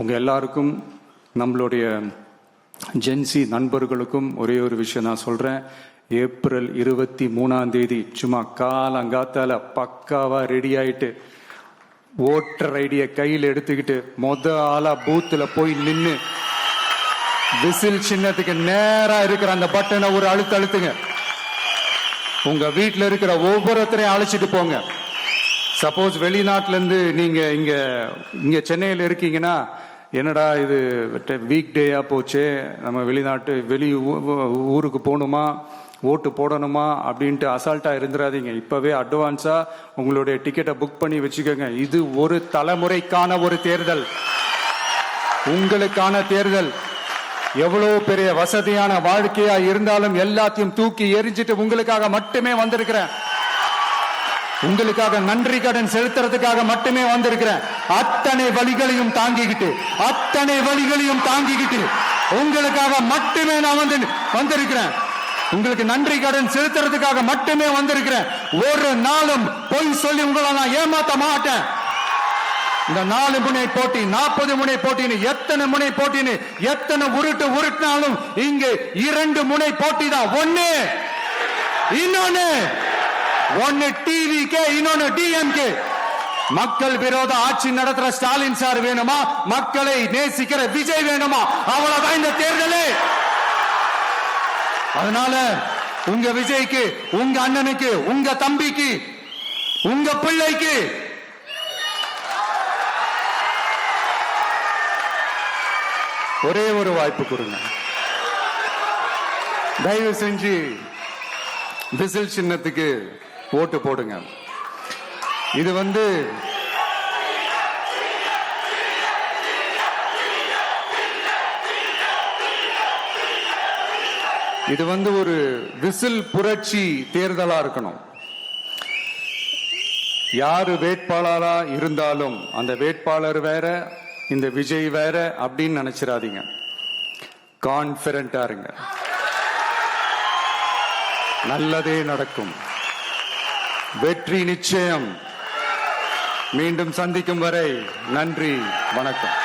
உங்கள் எல்லாருக்கும் நம்மளுடைய ஜென்சி நண்பர்களுக்கும் ஒரே ஒரு விஷயம் நான் சொல்கிறேன். ஏப்ரல் 23 சும்மா காலங்காத்தால பக்காவா ரெடி ஆயிட்டு ஓட்டர் ஐடியை கையில் எடுத்துக்கிட்டு ஆளா பூத்துல போய் நின்று விசில் சின்னத்துக்கு நேரா இருக்கிற அந்த பட்டனை ஒரு அழுத்துங்க. உங்க வீட்டில் இருக்கிற ஒவ்வொருத்தரையும் அழைச்சிட்டு போங்க. சப்போஸ் வெளிநாட்டுல இருந்து நீங்க இங்க சென்னையில் இருக்கீங்கன்னா, என்னடா இது வீக் டேயா போச்சு, நம்ம வெளி ஊருக்கு போகணுமா, ஓட்டு போடணுமா அப்படின்ட்டு அசால்ட்டா இருந்துடாதீங்க. இப்பவே அட்வான்ஸா உங்களுடைய டிக்கெட்டை புக் பண்ணி வச்சுக்கோங்க. இது ஒரு தலைமுறைக்கான ஒரு தேர்தல், உங்களுக்கான தேர்தல். எவ்வளவு பெரிய வசதியான வாழ்க்கையா இருந்தாலும் எல்லாத்தையும் தூக்கி எரிஞ்சிட்டு உங்களுக்காக மட்டுமே வந்திருக்கிறேன். உங்களுக்காக நன்றி கடன் செலுத்துறதுக்காக மட்டுமே வந்திருக்கிறேன். அத்தனை வழிகளையும் தாங்கிக்கிட்டு உங்களுக்காக மட்டுமே நான் வந்திருக்கிறேன். உங்களுக்கு நன்றி கடன் செலுத்துறதுக்காக மட்டுமே வந்திருக்கிறேன். ஒரு நாளும் பொய் சொல்லி உங்களை நான் ஏமாத்த மாட்டேன். இந்த 4 முனை போட்டி, 40 முனை போட்டின்னு எத்தனை முனை போட்டின்னு எத்தனை உருட்டினாலும் இங்கே 2 முனை போட்டி தான். ஒன்னு டிவிகே, இன்னொன்னு டிஎம்கே. மக்கள் விரோத ஆட்சி நடத்துற ஸ்டாலின் சார் வேணுமா, மக்களை நேசிக்கிற விஜய் வேணுமா? அவ்வளவுதான் இந்த தேர்தலே. அதனால உங்க விஜய்க்கு, உங்க அண்ணனுக்கு, உங்க தம்பிக்கு, உங்க பிள்ளைக்கு ஒரே ஒரு வாய்ப்பு கொடுங்க. தயவு செஞ்சு விசில் சின்னத்துக்கு ஓட்டு போடுங்க. இது ஒரு விசில் புரட்சி தேர்தலா இருக்கணும். யாரு வேட்பாளரா இருந்தாலும் அந்த வேட்பாளர் வேற, இந்த விஜய் வேற அப்படின்னு நினைச்சிடாதீங்க. கான்பிடண்டா இருங்க, நல்லதே நடக்கும், வெற்றி நிச்சயம். மீண்டும் சந்திக்கும் வரை நன்றி, வணக்கம்.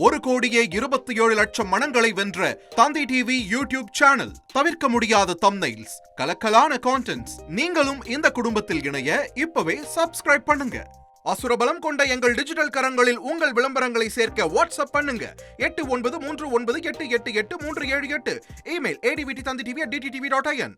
ஒரு கோடியே 27 லட்சம் மனங்களை வென்ற தந்தி டிவி யூடியூப் சேனல். தவிர்க்க முடியாத தம்ப்நெயில்ஸ், கலக்கலான கான்டென்ட்ஸ். நீங்களும் இந்த குடும்பத்தில் இணைய இப்பவே சப்ஸ்கிரைப் பண்ணுங்க. அசுரபலம் கொண்ட எங்கள் டிஜிட்டல் கரங்களில் உங்கள் விளம்பரங்களை சேர்க்க வாட்ஸ்அப் பண்ணுங்க. 8939888378. Email advtthanditv@dttv.in.